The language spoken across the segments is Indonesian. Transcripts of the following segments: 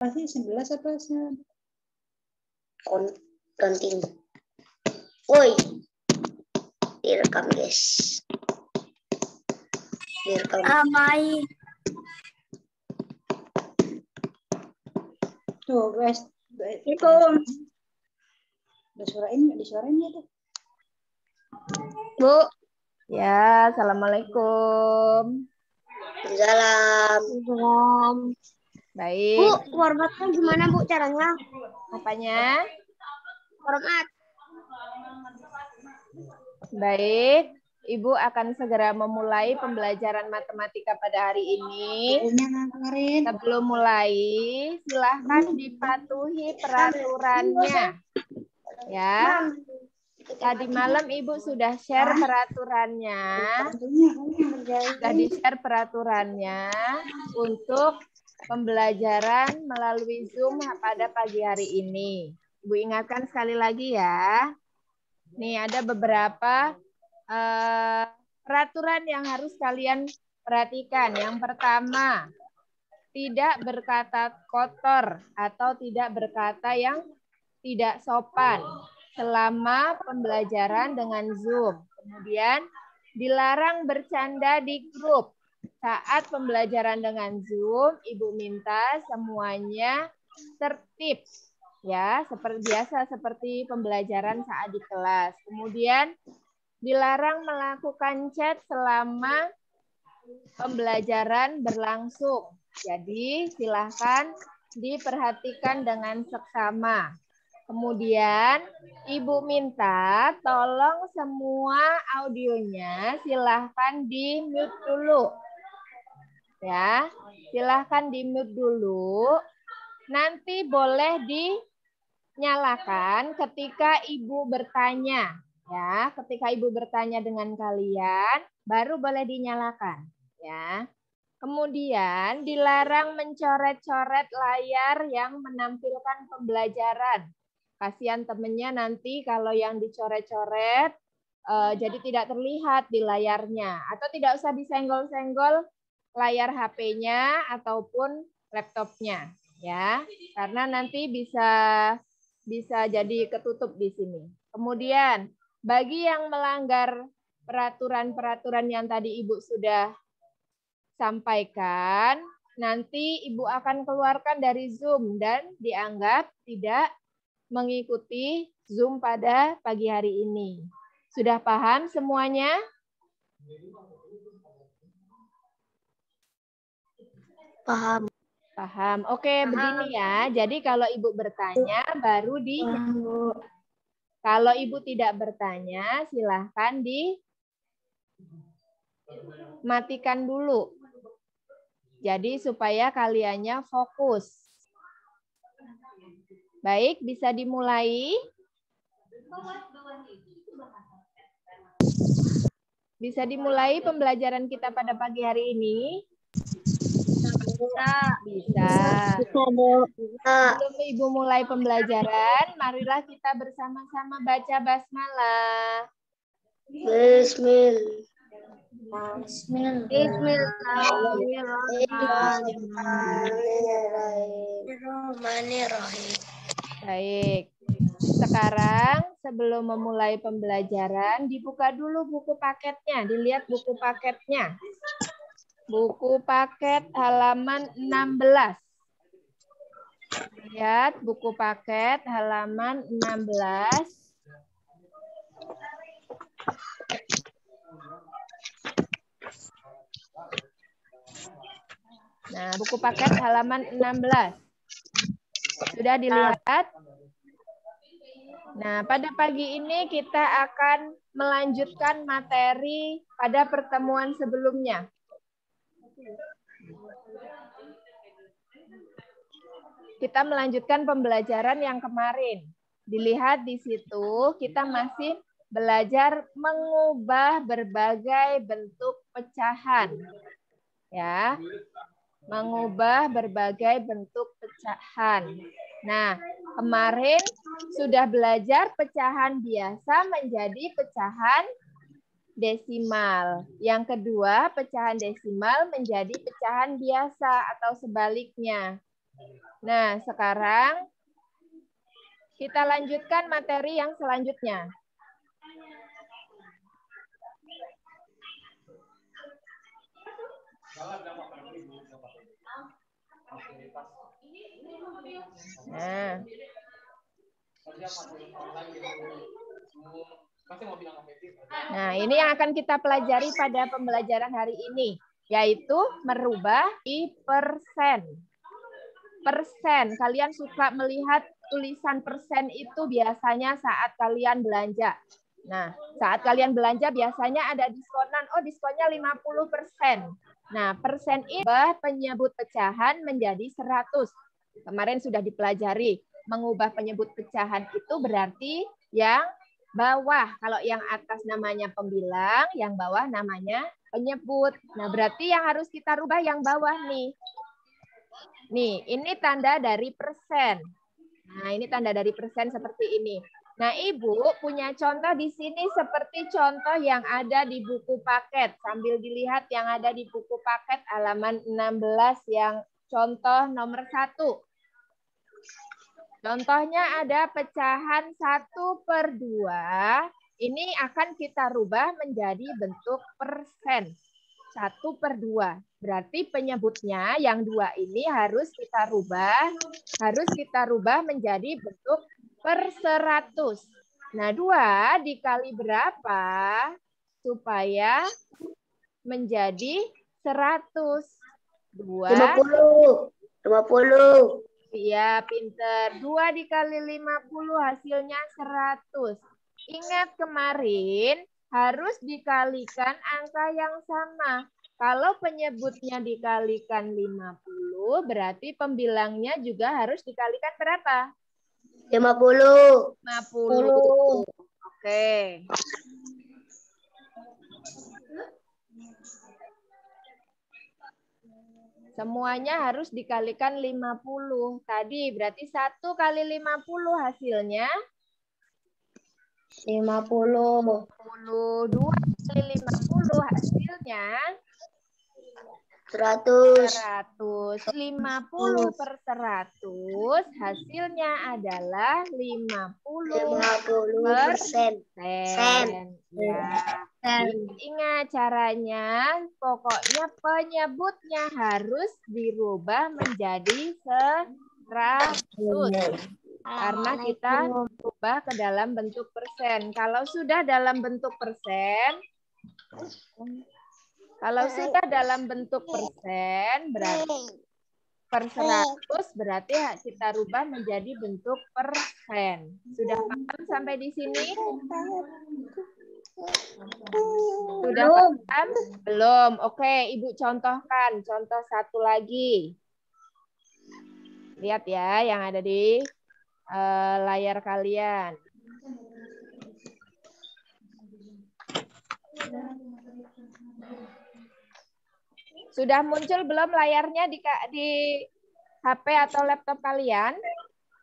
Pasti 11 apa sih? Counting. Woi, direkam guys. Direkam. Baik. Tuh guys. Assalamualaikum. Disuarain ya tuh. Bu. Ya, assalamualaikum. Salam. Baik. Bu, formatnya gimana Bu caranya? Apanya? Format. Baik. Ibu akan segera memulai pembelajaran matematika pada hari ini. Sebelum mulai, silahkan dipatuhi peraturannya. Ya. Tadi malam Ibu sudah share peraturannya. Sudah di-share peraturannya untuk pembelajaran melalui Zoom pada pagi hari ini. Ibu ingatkan sekali lagi ya. Nih ada beberapa peraturan yang harus kalian perhatikan. Yang pertama, tidak berkata kotor atau tidak berkata yang tidak sopan selama pembelajaran dengan Zoom. Kemudian dilarang bercanda di grup. Saat pembelajaran dengan Zoom, Ibu minta semuanya tertib. Ya, seperti biasa seperti pembelajaran saat di kelas. Kemudian dilarang melakukan chat selama pembelajaran berlangsung. Jadi silahkan diperhatikan dengan seksama. Kemudian Ibu minta tolong semua audionya silahkan di-mute dulu. Ya, silahkan di-mute dulu. Nanti boleh dinyalakan ketika Ibu bertanya. Ya, ketika Ibu bertanya dengan kalian, baru boleh dinyalakan. Ya. Kemudian dilarang mencoret-coret layar yang menampilkan pembelajaran. Kasihan temennya nanti kalau yang dicoret-coret jadi tidak terlihat di layarnya. Atau tidak usah disenggol-senggol layar HP-nya ataupun laptopnya. Ya, karena nanti bisa jadi ketutup di sini. Kemudian bagi yang melanggar peraturan-peraturan yang tadi Ibu sudah sampaikan, nanti Ibu akan keluarkan dari Zoom dan dianggap tidak mengikuti Zoom pada pagi hari ini. Sudah paham semuanya? Paham. Paham. Oke, begini ya. Jadi kalau Ibu bertanya baru kalau Ibu tidak bertanya, silahkan dimatikan dulu. Jadi supaya kaliannya fokus. Baik, bisa dimulai. Bisa dimulai pembelajaran kita pada pagi hari ini? Bisa. Sebelum Ibu mulai pembelajaran, marilah kita bersama-sama baca basmalah. Bismillahirrahmanirrahim. Baik. Sekarang sebelum memulai pembelajaran, dibuka dulu buku paketnya. Dilihat buku paketnya. Buku paket halaman 16. Lihat buku paket halaman 16. Nah, buku paket halaman 16. Sudah dilihat? Nah, pada pagi ini kita akan melanjutkan materi pada pertemuan sebelumnya. Kita melanjutkan pembelajaran yang kemarin. Dilihat di situ, kita masih belajar mengubah berbagai bentuk pecahan. Ya, mengubah berbagai bentuk pecahan. Nah, kemarin sudah belajar pecahan biasa menjadi pecahan desimal. Yang kedua, pecahan desimal menjadi pecahan biasa atau sebaliknya. Nah, sekarang kita lanjutkan materi yang selanjutnya. Nah, ini yang akan kita pelajari pada pembelajaran hari ini, yaitu merubah i persen. Persen, kalian suka melihat tulisan persen itu biasanya saat kalian belanja. Nah, saat kalian belanja biasanya ada diskonan, oh diskonnya 50%. Nah, persen itu penyebut pecahan menjadi 100. Kemarin sudah dipelajari, mengubah penyebut pecahan itu berarti yang bawah. Kalau yang atas namanya pembilang, yang bawah namanya penyebut. Nah, berarti yang harus kita rubah yang bawah nih. Nih, ini tanda dari persen. Nah, ini tanda dari persen seperti ini. Nah, Ibu punya contoh di sini seperti contoh yang ada di buku paket. Sambil dilihat yang ada di buku paket halaman 16 yang contoh nomor 1. Contohnya ada pecahan 1/2. Ini akan kita rubah menjadi bentuk persen. 1/2. Berarti penyebutnya yang 2 ini harus kita rubah menjadi bentuk per 100. Nah, 2 dikali berapa supaya menjadi 100? 2 50. Iya, pinter. 2 dikali 50 hasilnya 100. Ingat kemarin harus dikalikan angka yang sama. Kalau penyebutnya dikalikan 50, berarti pembilangnya juga harus dikalikan berapa? 50. 50. Oke. Semuanya harus dikalikan 50. Tadi berarti 1 kali 50 hasilnya 50. 2 kali 50 hasilnya 100. 50 per 100 hasilnya adalah 50%. Ya. Ingat caranya, pokoknya penyebutnya harus dirubah menjadi 100. Karena kita ubah ke dalam bentuk persen. Kalau sudah dalam bentuk persen, berarti per 100 berarti kita rubah menjadi bentuk persen. Sudah paham sampai di sini? Sudah paham? Belum. Oke, Ibu contohkan. Contoh satu lagi. Lihat ya yang ada di layar kalian. Sudah muncul belum layarnya di HP atau laptop kalian?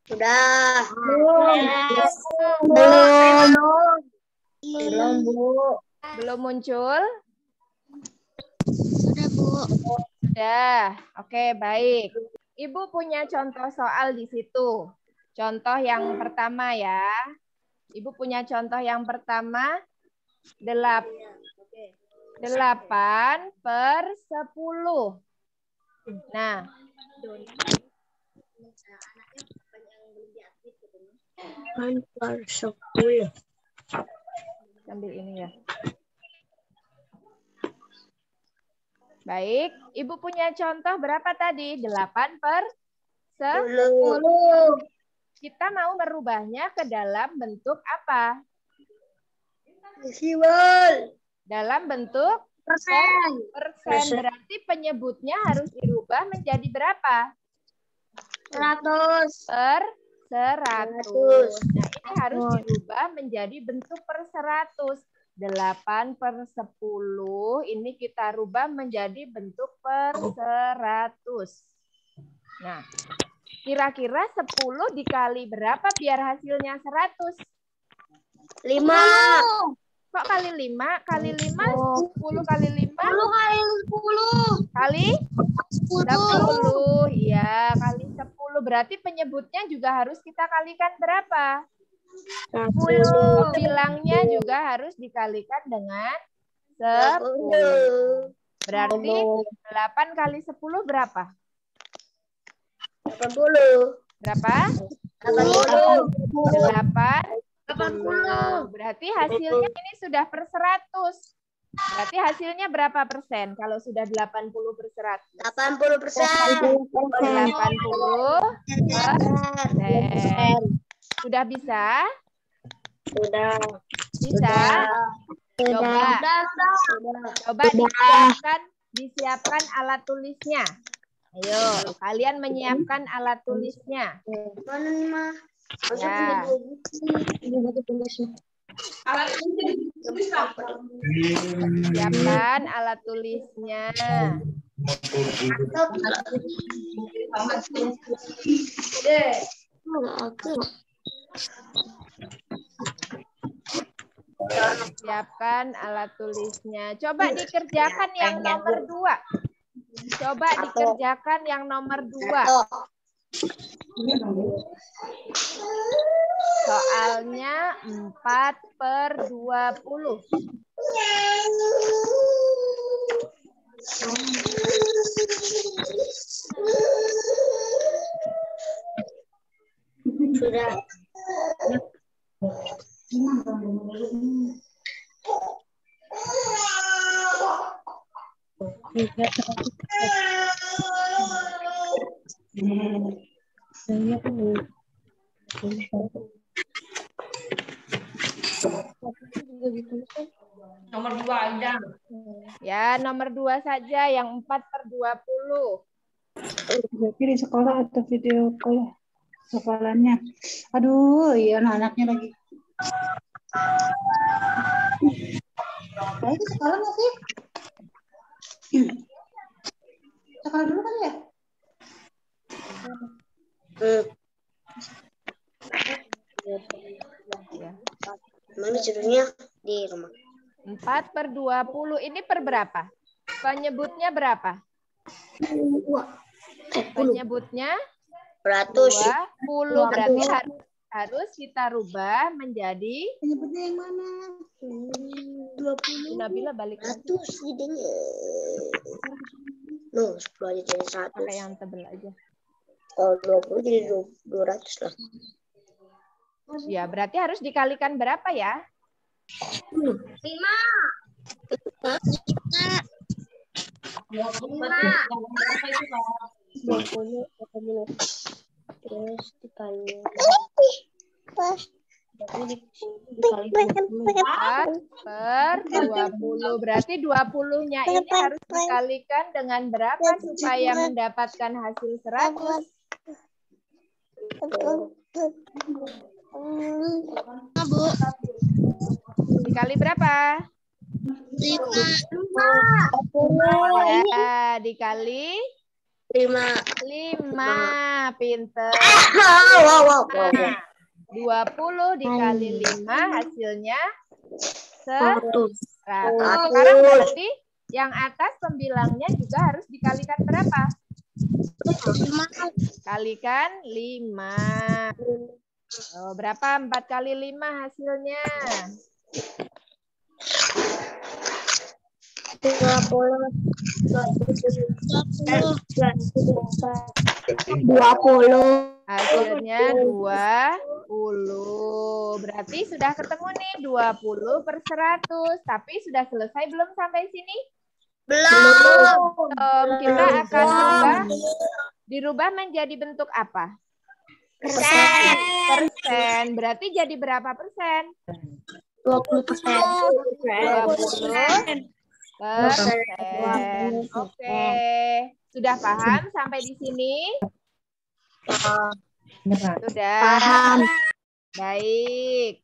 Sudah. Belum, Bu. Belum muncul? Sudah, Bu. Sudah. Oke, baik. Ibu punya contoh soal di situ. Contoh yang pertama ya. Ibu punya contoh yang pertama 8 per 10. Nah. 8 per 10. Ambil ini ya. Baik. Ibu punya contoh berapa tadi? 8 per 10. Kita mau merubahnya ke dalam bentuk apa? Desimal. Dalam bentuk persen. Berarti penyebutnya harus dirubah menjadi berapa? 100. Per 100. Nah, ini harus dirubah menjadi bentuk per 100. 8 per 10 ini kita rubah menjadi bentuk per 100. Nah, kira-kira 10 dikali berapa biar hasilnya 100? 5. Kok kali 5? Kali 5, 10 kali 5. 10 kali 10. Kali 10. Iya, kali 10. berarti penyebutnya juga harus kita kalikan berapa? 10. Pembilangnya juga harus dikalikan dengan 10. Berarti 8 kali 10 berapa? 80. Berapa? 80. 80. Berarti hasilnya ini sudah per 100. Berarti hasilnya berapa persen kalau sudah 80 per 100? 80%. 80%. Sudah bisa? Sudah. Bisa? Coba. Coba disiapkan alat tulisnya. Ayo, kalian menyiapkan alat tulisnya. Mana nih, Ma? Ya. Siapkan alat tulisnya. Siapkan alat tulisnya. Coba dikerjakan yang nomor 2. Coba dikerjakan yang nomor 2. Soalnya 4/20. Sudah. Nomor 2 aja. Ya, nomor 2 saja yang 4/20. Berarti di sekolah atau video call hafalannya. Aduh, iya anak-anaknya lagi. Baik, sekolah nggak sih? Sekolah dulu kan ya? Ya. Mana judulnya di rumah? 4/20 ini per berapa? Penyebutnya berapa? Penyebutnya 100. 20. Berarti harus kita rubah menjadi Penyebutnya yang mana? 20. Nabila balik lagi. 100 idenya. Loh, 10 aja jadi 100. Pakai yang tebel aja. Kalau 20 jadi 200 lah. Ya, berarti harus dikalikan berapa ya? 5. Terus dikali. 4/20. Berarti 20-nya ini harus dikalikan dengan berapa supaya mendapatkan hasil 100? Dikali berapa? 5. Ya, dikali 5. Pinter. Wow. 20 dikali 5 hasilnya 100. 100. Sekarang berarti yang atas pembilangnya juga harus dikalikan berapa? Kalikan 5. Oh, berapa 4 kali 5 hasilnya? 20. Hasilnya 20. Berarti sudah ketemu nih 20/100. Tapi sudah selesai belum sampai sini? Belum. Kita akan dirubah menjadi bentuk apa? Persen. Berarti jadi berapa persen? 20%. 20%. Oke. Sudah paham sampai di sini? Sudah. Paham. Baik.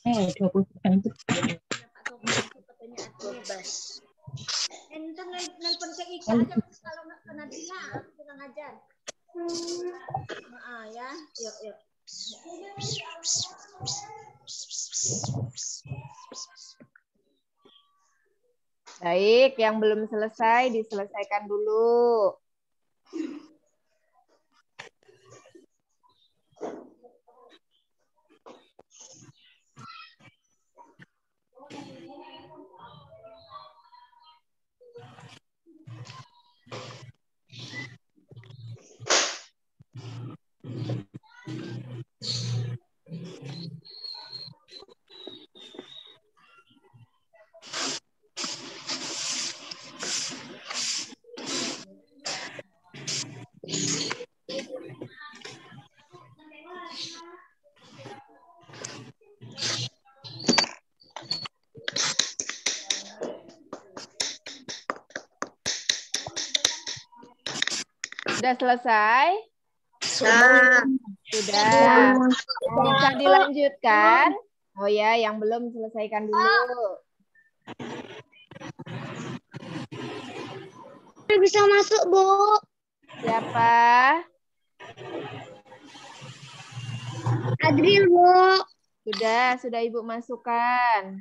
20% itu. Nelpon ke Ika aja kalau nanti kurang ajar. Ya, yuk. Baik, yang belum selesai diselesaikan dulu. Sudah selesai? Sudah. Sudah. Bisa dilanjutkan? Oh ya, yang belum selesaikan dulu. Bisa masuk, Bu. Siapa? Adril, Bu. Sudah Ibu masukkan.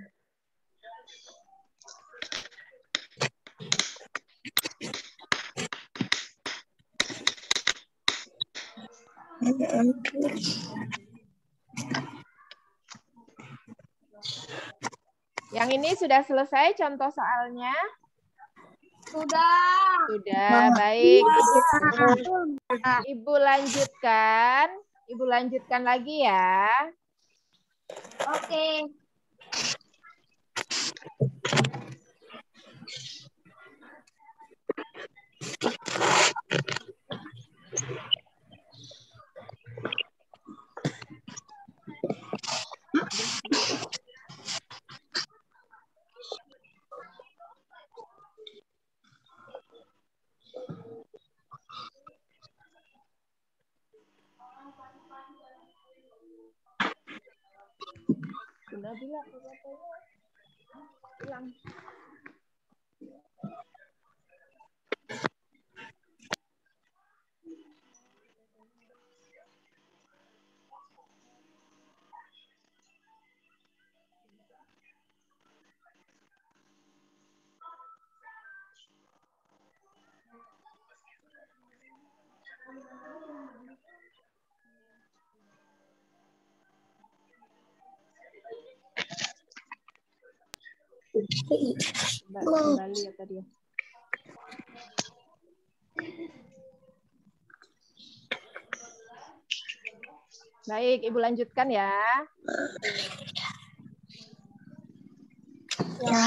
Yang ini sudah selesai contoh soalnya? Sudah, baik. Ibu lanjutkan. Ibu lanjutkan lagi ya. Oke. Kembali ya tadi ya. Baik, Ibu lanjutkan ya. Ya.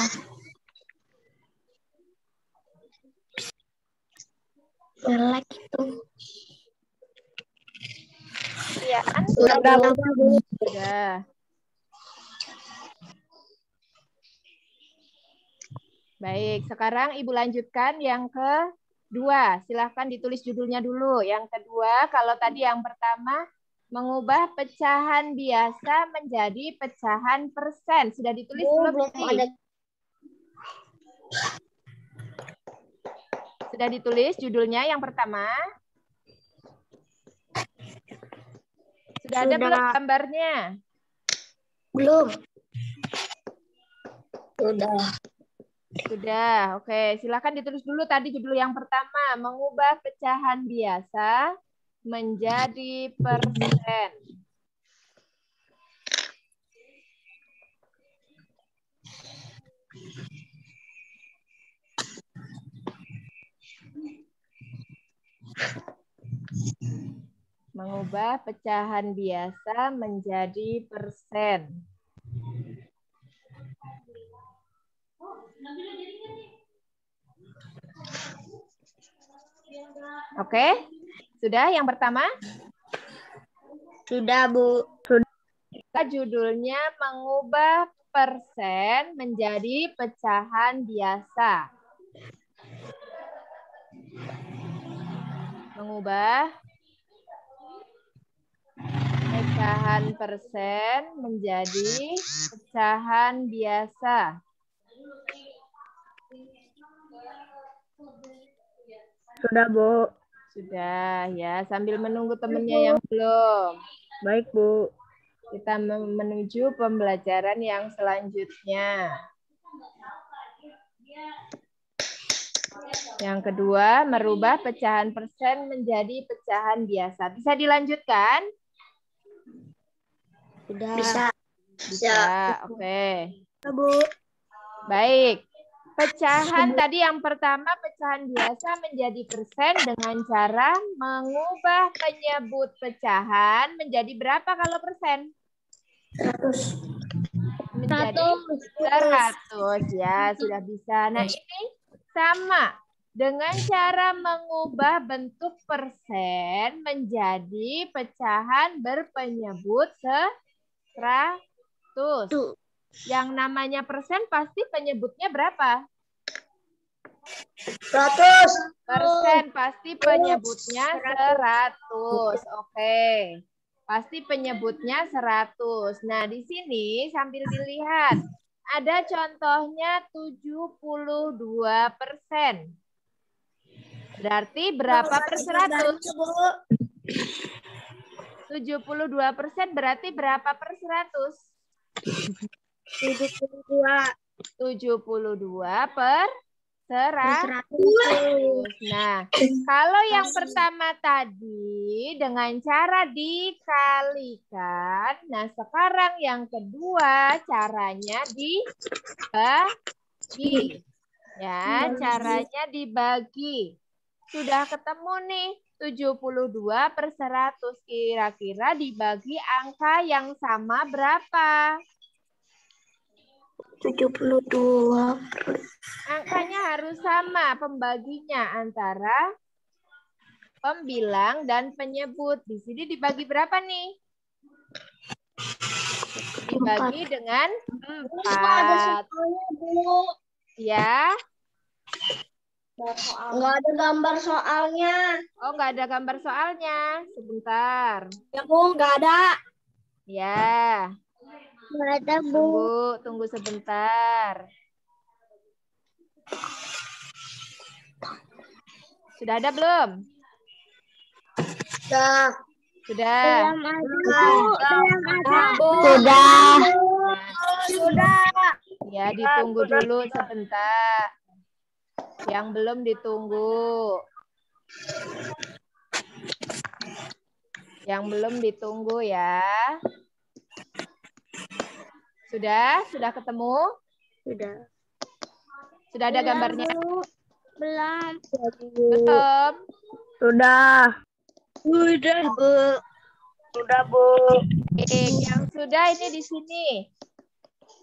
Jelek itu. Iya, Sudah, Bu. sudah. Baik, sekarang Ibu lanjutkan yang kedua. Silahkan ditulis judulnya dulu. Yang kedua, kalau tadi yang pertama, mengubah pecahan biasa menjadi pecahan persen. Sudah ditulis belum? Sudah ditulis judulnya yang pertama? Sudah ada belum gambarnya? Belum. Sudah, oke. Silakan ditulis dulu tadi judul yang pertama, mengubah pecahan biasa menjadi persen. Mengubah pecahan biasa menjadi persen. Oke, sudah yang pertama? Sudah, Bu. Judulnya mengubah persen menjadi pecahan biasa. Mengubah pecahan persen menjadi pecahan biasa. Sudah, Bu. Sudah ya, sambil menunggu temannya yang belum. Baik, Bu. Kita menuju pembelajaran yang selanjutnya. Yang kedua, merubah pecahan persen menjadi pecahan biasa. Bisa dilanjutkan? Sudah. Bisa. Bisa, oke. Bu. Baik. Pecahan tadi yang pertama, pecahan biasa menjadi persen dengan cara mengubah penyebut pecahan menjadi berapa kalau persen? 100. Menjadi 100. Ya, sudah bisa. Nah, ini sama dengan cara mengubah bentuk persen menjadi pecahan berpenyebut 100. Yang namanya persen pasti penyebutnya berapa? 100. Persen, pasti penyebutnya 100. Oke. Pasti penyebutnya 100. Nah, di sini sambil dilihat. Ada contohnya 72%. Berarti berapa per 100? 72% berarti berapa per 100? 72 per 100. Nah, kalau yang pertama tadi dengan cara dikalikan, nah sekarang yang kedua caranya dibagi. Ya, caranya dibagi. Sudah ketemu nih 72 per 100. Kira-kira dibagi angka yang sama berapa? 72. Angkanya harus sama pembaginya antara pembilang dan penyebut. Di sini dibagi berapa nih? Dibagi dengan 4. Ya. Nggak ada gambar soalnya. Oh, nggak ada gambar soalnya. Sebentar. Ya, Bu, nggak ada. Ya. Nggak ada, Bu. Tunggu sebentar. Sudah ada belum? Sudah. Sudah. Sudah. Ya, ditunggu dulu sebentar. Yang belum ditunggu. Yang belum ditunggu ya. Sudah? Sudah ketemu? Sudah. Sudah ada gambarnya? Belum. Belum? Sudah. Sudah, Bu. Sudah, Bu. Yang sudah ini di sini.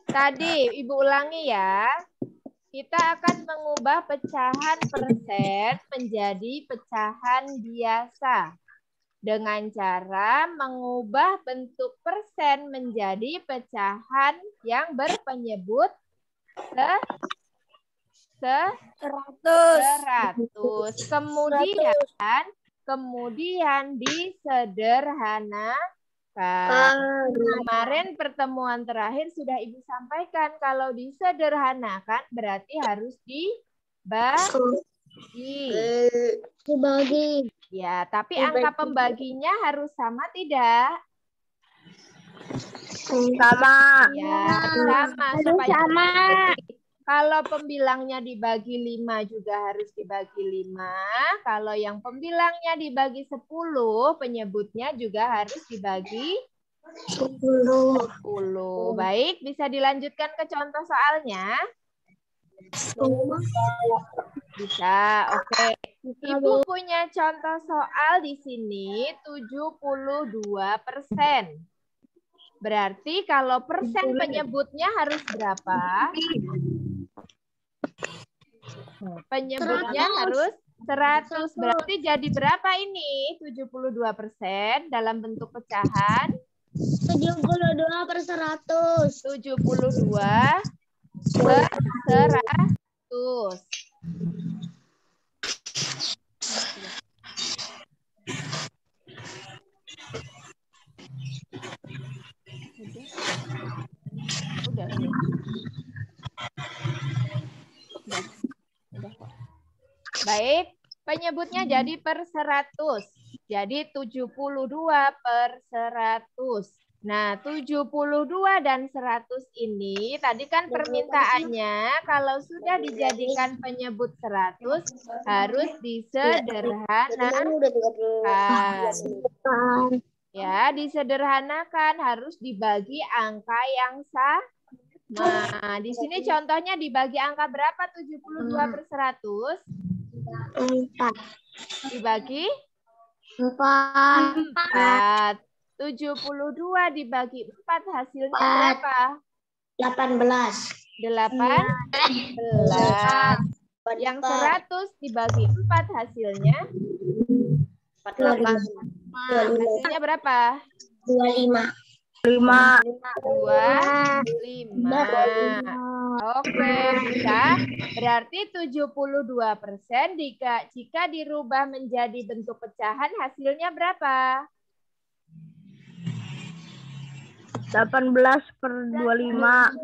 Tadi Ibu ulangi ya. Kita akan mengubah pecahan persen menjadi pecahan biasa. Dengan cara mengubah bentuk persen menjadi pecahan yang berpenyebut 100. Kemudian disederhanakan. Kemarin pertemuan terakhir sudah Ibu sampaikan kalau disederhanakan berarti harus dibagi. Ya, tapi angka pembaginya harus sama tidak? Sama. Ya, sama supaya sama. kalau pembilangnya dibagi 5 juga harus dibagi 5. Kalau yang pembilangnya dibagi 10, penyebutnya juga harus dibagi 10. Baik, bisa dilanjutkan ke contoh soalnya? Bisa, oke. Ibu punya contoh soal di sini 72%. Berarti kalau persen penyebutnya harus berapa? Penyebutnya harus 100. Berarti jadi berapa ini? 72% dalam bentuk pecahan? 72 per 100. 72 per 100. Udah. Baik, penyebutnya jadi per 100. Jadi 72 per 100. Nah, 72 dan 100 ini tadi kan permintaannya kalau sudah dijadikan penyebut 100 harus disederhanakan. Ya, disederhanakan harus dibagi angka yang sama. Nah, di sini contohnya dibagi angka berapa 72 per 100? 4. Dibagi 4. 72 dibagi 4 hasilnya berapa? 18. 18. Yang 100 dibagi 4 hasilnya? 48. Hasilnya berapa? 25. 5. 25. Oke, bisa. Berarti 72% jika dirubah menjadi bentuk pecahan hasilnya berapa? 18/25.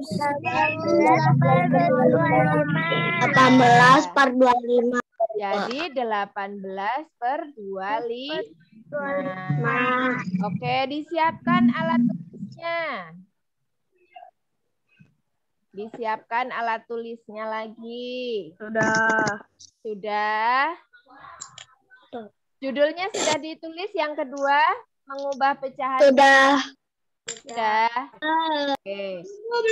18/25. Jadi 18/25. Oke, disiapkan alat tulisnya. Disiapkan alat tulisnya lagi. Sudah. Judulnya sudah ditulis yang kedua, mengubah pecahan. Sudah. Oke.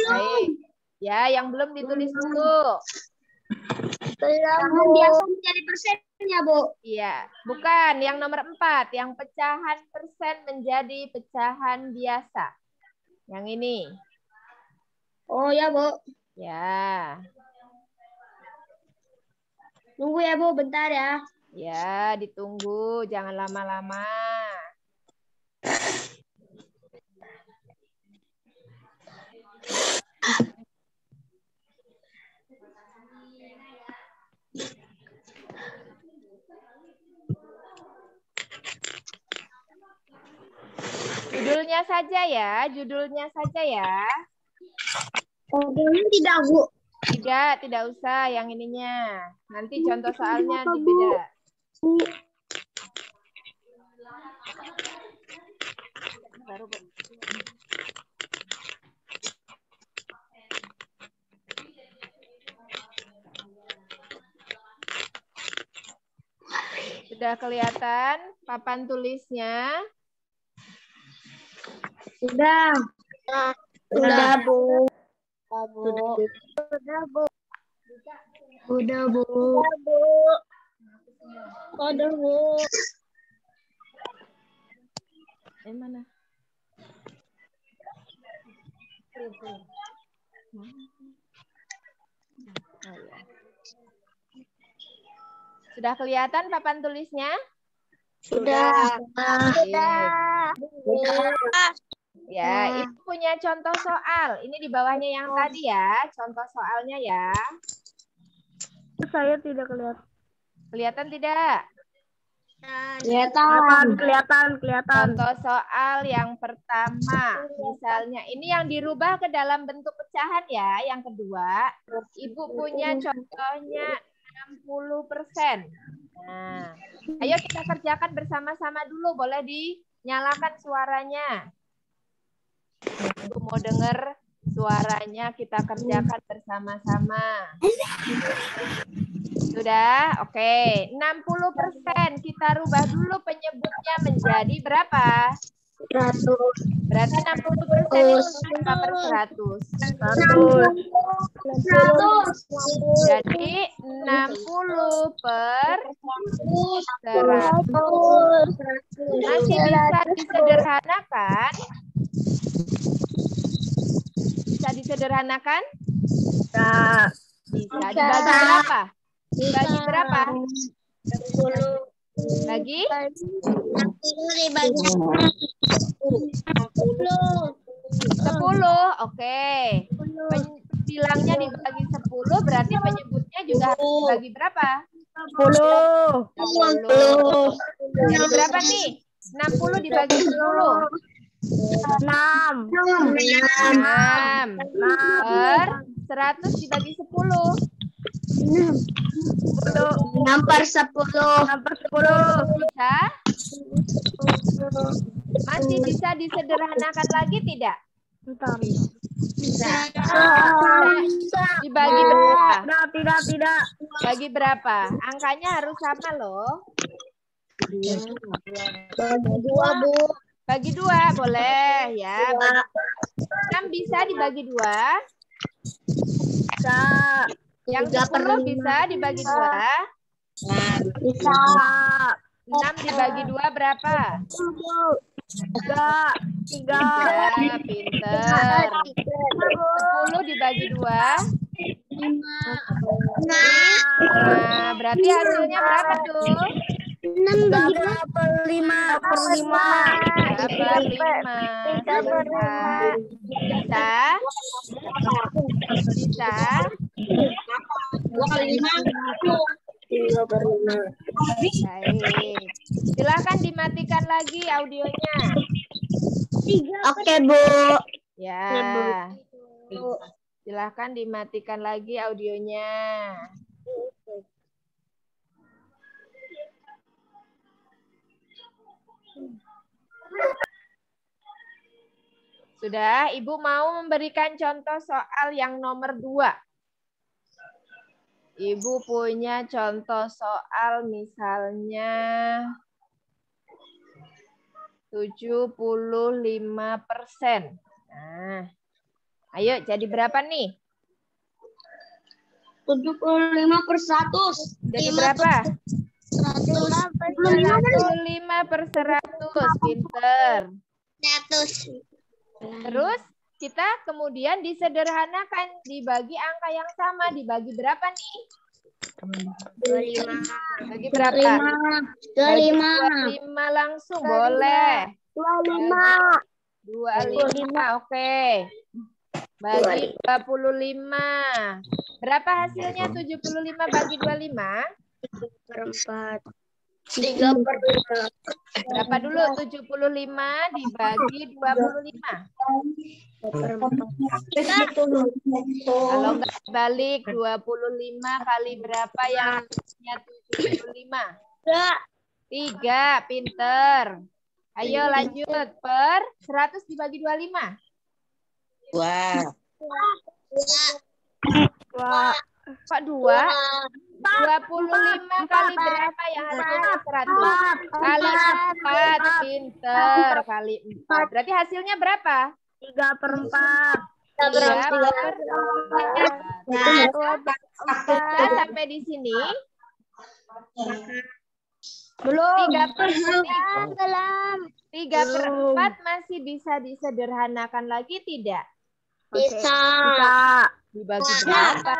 Baik. Ya, yang belum ditulis dulu. Pecahan biasa menjadi persennya, Bu. Iya, bukan yang nomor 4, yang pecahan persen menjadi pecahan biasa. Yang ini. Oh ya, Bu. Ya. Tunggu ya, Bu, bentar ya. Ya, ditunggu, jangan lama-lama. Judulnya saja ya, judulnya saja ya. Judulnya tidak, Bu. Tidak usah yang ininya. Nanti contoh soalnya beda. Sudah kelihatan papan tulisnya? Sudah. Sudah, Bu. Sudah, Bu. Udah, Bu. Udah, Bu. Mana? Sudah kelihatan papan tulisnya? Sudah. Ya, Ibu punya contoh soal. Ini di bawahnya yang tadi ya, contoh soalnya ya. Saya tidak kelihatan. Kelihatan tidak? Kelihatan. Contoh soal yang pertama. Misalnya, ini yang dirubah ke dalam bentuk pecahan ya. Yang kedua, Ibu punya contohnya 60%. Nah, ayo kita kerjakan bersama-sama dulu. Boleh dinyalakan suaranya. Ibu mau dengar suaranya, kita kerjakan bersama-sama. Sudah? Oke. 60%. Kita rubah dulu penyebutnya menjadi berapa? 100. Berarti 60% itu berapa per 100? 100. Jadi 60 per 100. Masih bisa disederhanakan? Bisa disederhanakan? Bisa. Bisa. Dibagi berapa? Dibagi berapa? 10. Bagi? 60 dibagi 10. 10. Oke. Bilangnya dibagi 10 berarti penyebutnya juga harus dibagi berapa? 10. 10. Jadi berapa nih? 60 dibagi 10. 6. 6 per 100 dibagi 10. 6 per 10. 6 per 10. Bisa? Masih bisa disederhanakan lagi tidak? Bentar. Dibagi berapa? Tidak. Bagi berapa? Angkanya harus sama loh. Bagi 2, Bu. Bagi 2 boleh ya. 6 bisa dibagi 2. Bisa. Yang 10 bisa dibagi 2. Bisa. 6 dibagi 2 berapa? 3. Pinter. 10 dibagi 2. 5. Nah, berarti hasilnya berapa tuh? 6 bagi 5 per 5. 3 per 5. Bisa? Bisa? 3/5. Baik. Silakan dimatikan lagi audionya. Oke, Bu. Ya. Silakan dimatikan lagi audionya. Sudah, Ibu mau memberikan contoh soal yang nomor 2. Ibu punya contoh soal misalnya 75%. Nah, ayo jadi berapa nih? 75/100. Jadi berapa? 75/100. Pinter. 100. Terus kita kemudian disederhanakan, dibagi angka yang sama, dibagi berapa nih? 25. Bagi berapa? 25. 25 langsung boleh. 25. 25, oke. Bagi 25. Berapa hasilnya 75 bagi 25? 3/4. 3/5. Berapa dulu 75 dibagi 25? Kalau nggak balik 25 kali berapa yang hasilnya 75? 3, pinter. Ayo lanjut per 100 dibagi 25. Wah. Kok 2? 25 kali berapa yang hasilnya 100? Kali 4, pinter. Kali 4. Berarti hasilnya berapa? 3/4. 3/4. Sudah sampai di sini? Belum. 3/4 masih bisa disederhanakan lagi tidak? Bisa. Dibagi berapa?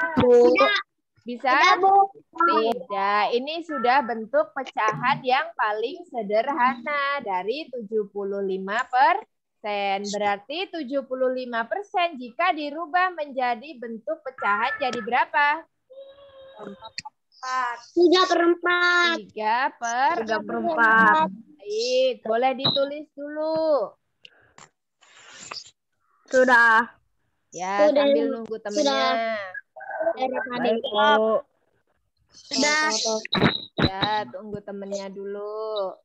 Bisa? Tidak. Ini sudah bentuk pecahan yang paling sederhana dari 75%. Berarti 75% jika dirubah menjadi bentuk pecahan jadi berapa? 3/4. 3/4. Baik, boleh ditulis dulu. Sudah. Ya, sambil nunggu temennya. Sudah. Ya, tunggu temennya dulu.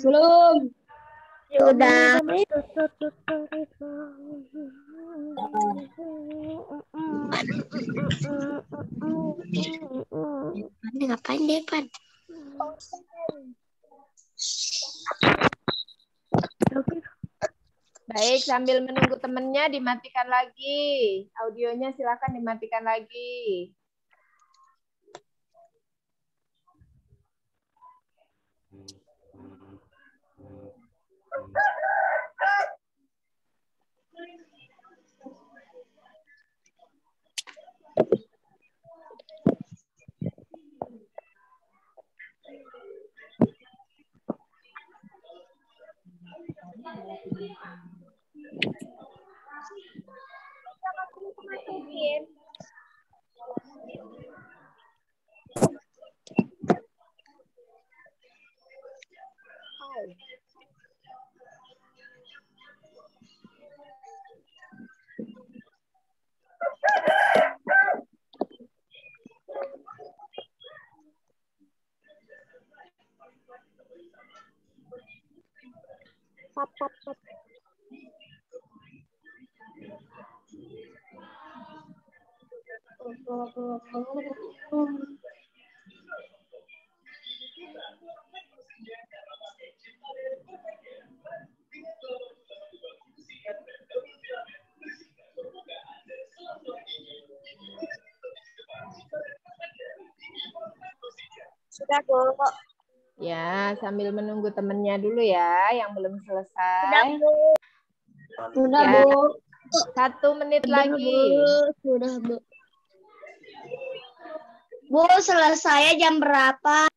Belum. Sudah. Ngapain deh, Pan? Baik, sambil menunggu temennya dimatikan lagi. Audionya silakan dimatikan lagi. Sudah, Bu. Ya, sambil menunggu temennya dulu ya, yang belum selesai. Sudah, Ya. Bu. 1 menit lagi. Sudah, Bu. Bu, selesai jam berapa?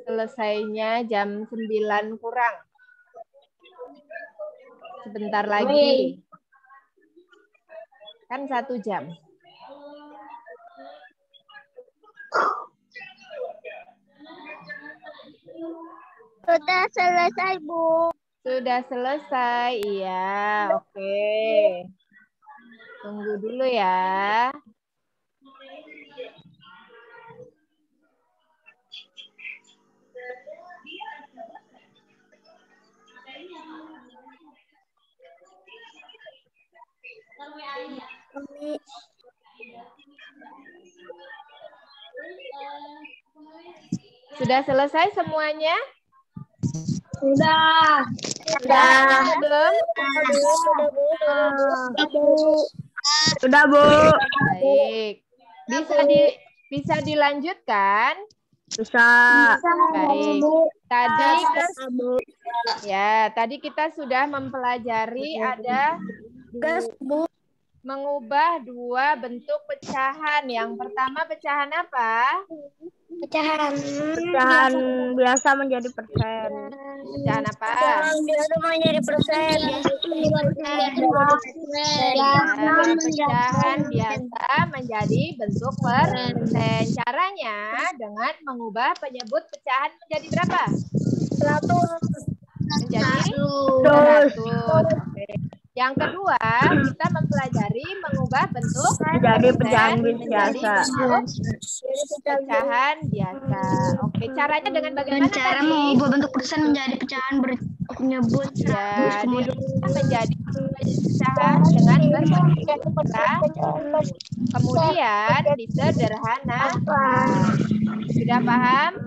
Selesainya jam 9 kurang. Sebentar lagi. Kan 1 jam. Sudah selesai, Bu. Sudah selesai, iya. Oke. Tunggu dulu ya. Sudah selesai semuanya? Sudah. Belum? Sudah, Bu. Baik. Bisa dilanjutkan? Bisa. Baik. Tadi kita sudah mempelajari ada mengubah 2 bentuk pecahan. Yang pertama pecahan apa? Pecahan biasa menjadi persen. Pecahan apa? biasa menjadi persen. Pecahan biasa menjadi bentuk persen. Caranya dengan mengubah penyebut pecahan menjadi berapa? 100. Menjadi 100. Yang kedua, kita mempelajari mengubah bentuk Menjadi pecahan menjadi biasa. bentuk pecahan biasa. Oke, caranya dengan bagaimana Cara tadi? mengubah bentuk persen menjadi pecahan menyebut Ya, menjadi pecahan dengan berbentuk kemudian disederhanakan. Sudah paham?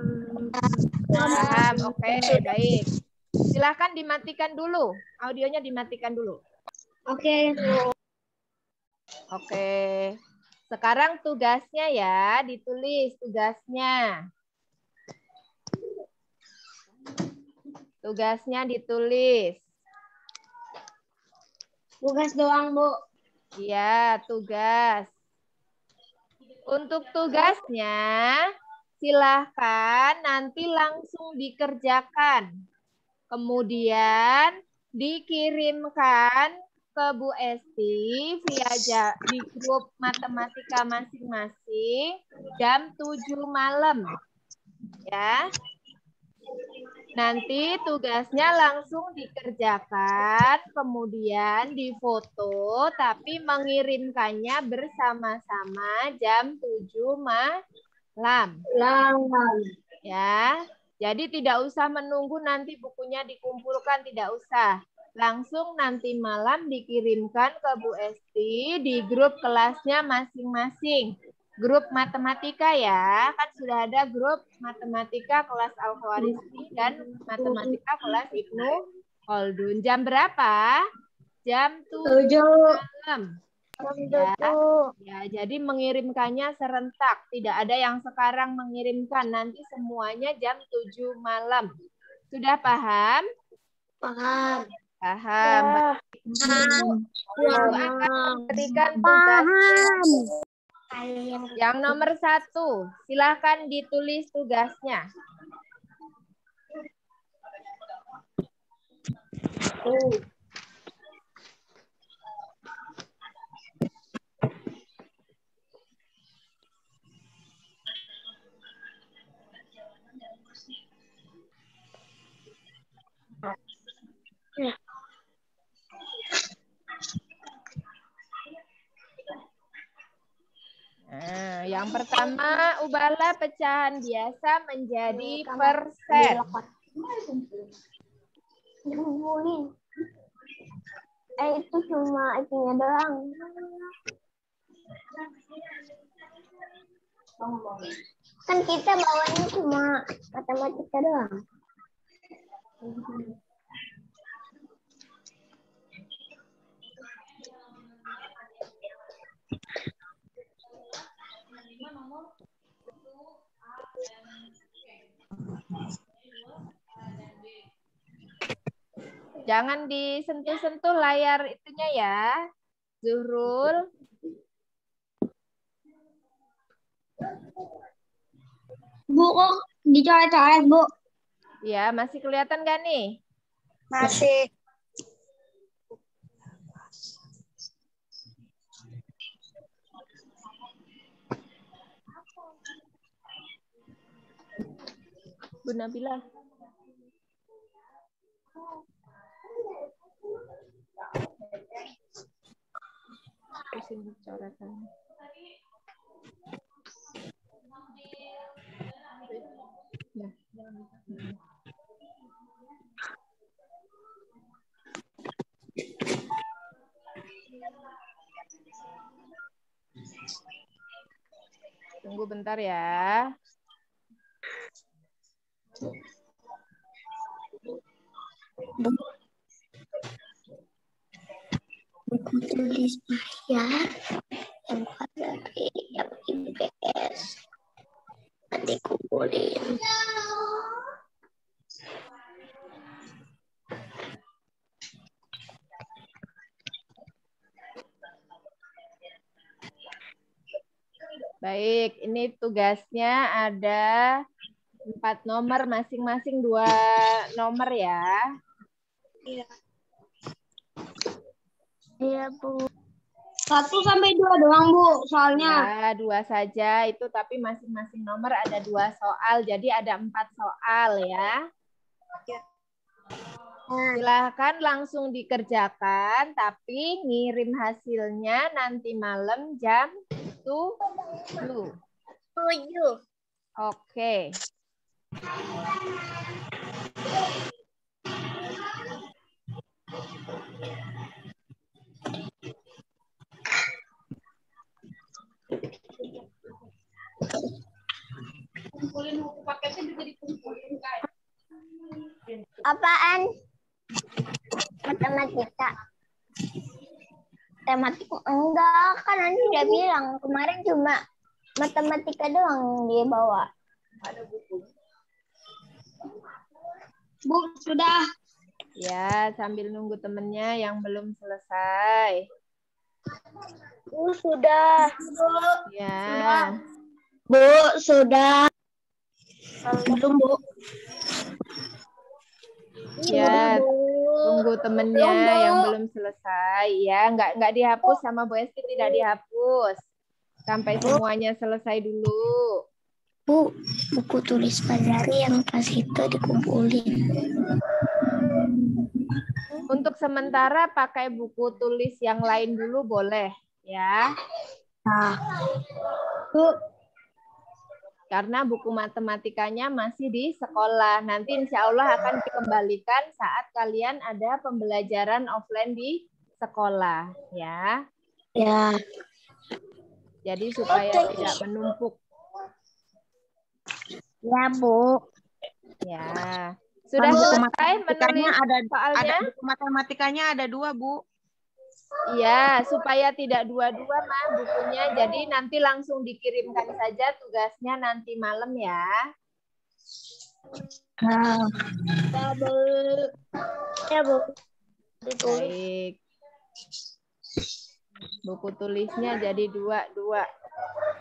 Paham. Oke, baik. Silakan dimatikan dulu. Audionya dimatikan dulu. Oke. Oke. Sekarang tugasnya ya, ditulis tugasnya. Tugasnya ditulis. Tugas doang, Bu. Iya, tugas. Untuk tugasnya, silahkan nanti langsung dikerjakan. Kemudian dikirimkan ke Bu Esti via di grup matematika masing-masing jam 7 malam. Ya. Nanti tugasnya langsung dikerjakan, kemudian difoto, tapi mengirimkannya bersama-sama jam 7 malam. Ya, jadi tidak usah menunggu nanti bukunya dikumpulkan, tidak usah. Langsung nanti malam dikirimkan ke Bu Esti di grup kelasnya masing-masing. Grup matematika ya, kan sudah ada grup matematika kelas Al-Khwarizmi dan matematika kelas Ibnu Khaldun. Jam berapa? Jam 7 malam. Ya, jadi mengirimkannya serentak. Tidak ada yang sekarang mengirimkan. Nanti semuanya jam 7 malam. Sudah paham? Paham. Paham. Ibu akan berikan tugas. Yang nomor 1, silakan ditulis tugasnya. Nah, yang pertama, ubahlah pecahan biasa menjadi persen. Itu cuma itunya doang. Kan kita bawanya cuma matematika doang. Jangan disentuh-sentuh layar itunya ya, Zuhrul. Bu, kok dicoret-coret, Bu? Ya, masih kelihatan nggak nih? Masih. Bu Nabila. Terusin coretan. Ya. Tunggu bentar ya. Buku tulis saya yang dari yang IPS nanti kumpulin. Baik, ini tugasnya ada 4 nomor, masing-masing 2 nomor ya. Iya, Bu. 1 sampai 2 doang, Bu, soalnya. Ya, 2 saja itu, tapi masing-masing nomor ada 2 soal, jadi ada 4 soal ya. Silahkan langsung dikerjakan, tapi ngirim hasilnya nanti malam jam 7. 7. Oke. Apaan? Matematika. Matematika enggak, kan nanti udah bilang kemarin cuma matematika doang dia bawa. Ada buku. Bu, sudah. Ya, sambil nunggu temennya yang belum selesai. Bu, sudah. Bu, Ya. Bu, sudah. Belum, Bu. Ya, tunggu temennya yang belum selesai ya. Nggak dihapus sama Bu Esti, tidak dihapus. Sampai semuanya selesai dulu. Bu, buku tulis Fajari yang pas itu dikumpulin. Untuk sementara pakai buku tulis yang lain dulu boleh ya. Nah, Bu. Karena buku matematikanya masih di sekolah. Nanti insya Allah akan dikembalikan saat kalian ada pembelajaran offline di sekolah ya. Ya. Jadi supaya tidak menumpuk. Ya, Bu. Ya. Sudah selesai menulis soalnya? Buku matematikanya ada 2, Bu. Iya, supaya tidak dua-dua mah bukunya. Jadi nanti langsung dikirimkan saja tugasnya nanti malam ya. Ya, Bu. Ya, Bu. Baik. Buku tulisnya jadi 2.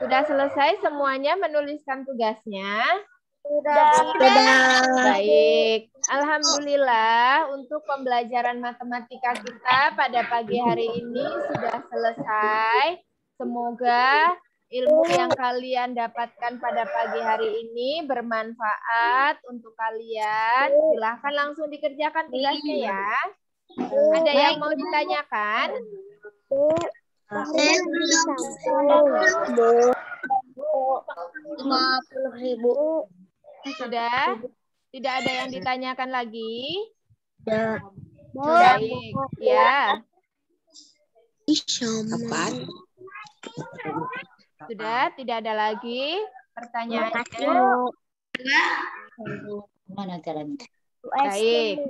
Sudah selesai semuanya menuliskan tugasnya? Sudah. Baik. Alhamdulillah untuk pembelajaran matematika kita pada pagi hari ini sudah selesai. Semoga ilmu yang kalian dapatkan pada pagi hari ini bermanfaat untuk kalian. Silahkan langsung dikerjakan tugasnya ya. Ada yang mau ditanyakan? 50.000. Sudah? Tidak ada yang ditanyakan lagi? Ya. Baik, ya. Apaan? Sudah, tidak ada lagi pertanyaannya. Mana caranya? Baik.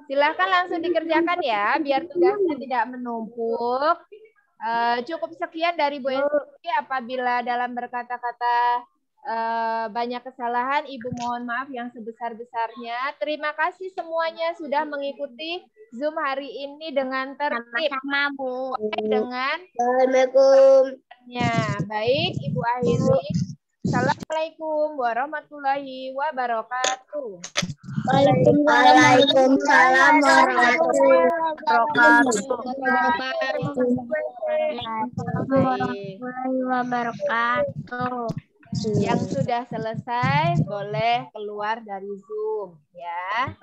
Silahkan langsung dikerjakan ya, biar tugasnya tidak menumpuk. Cukup sekian dari Bu Esti. Apabila dalam berkata-kata banyak kesalahan, Ibu mohon maaf yang sebesar-besarnya. Terima kasih semuanya sudah mengikuti Zoom hari ini dengan tertib. Sama, Bu. Dengan Assalamualaikum. baik, Ibu akhiri. Assalamualaikum warahmatullahi wabarakatuh. Waalaikumsalam warahmatullahi wabarakatuh. Yang sudah selesai boleh keluar dari Zoom ya.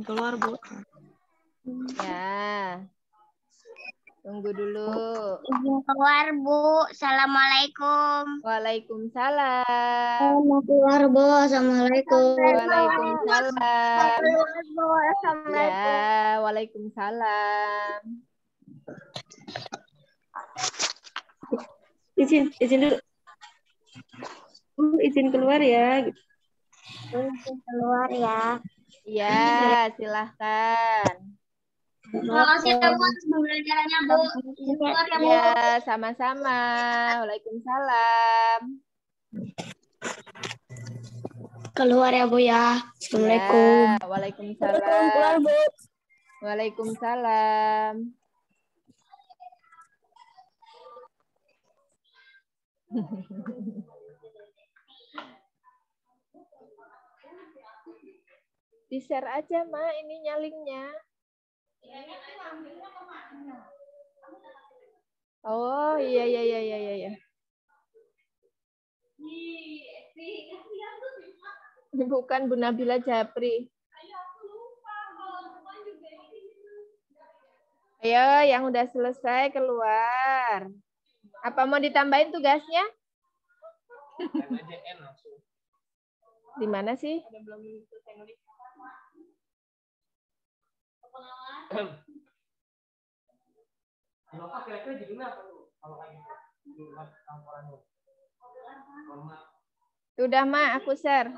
Keluar, Bu. Ya. Tunggu dulu. Izin keluar, Bu. Assalamualaikum. Waalaikumsalam. Mau keluar, Bu. Assalamualaikum. Waalaikumsalam. Keluar, Bu. Assalamualaikum. Ya, waalaikumsalam. Izin dulu. Izin keluar ya. Izin keluar ya. Ya, silahkan. Terima kasih ya, Bu, atas pembelajarannya, Bu. Izin keluar ya, Bu. Ya, sama-sama. Waalaikumsalam. Keluar ya, Bu ya. Assalamualaikum. Ya, waalaikumsalam. Bu. Waalaikumsalam. Di-share aja, Ma, ininya linknya. Oh, iya. Bukan Bu Nabila Japri. Ayo, yang udah selesai keluar. Apa mau ditambahin tugasnya? Di mana sih? Sudah, Ma, aku share.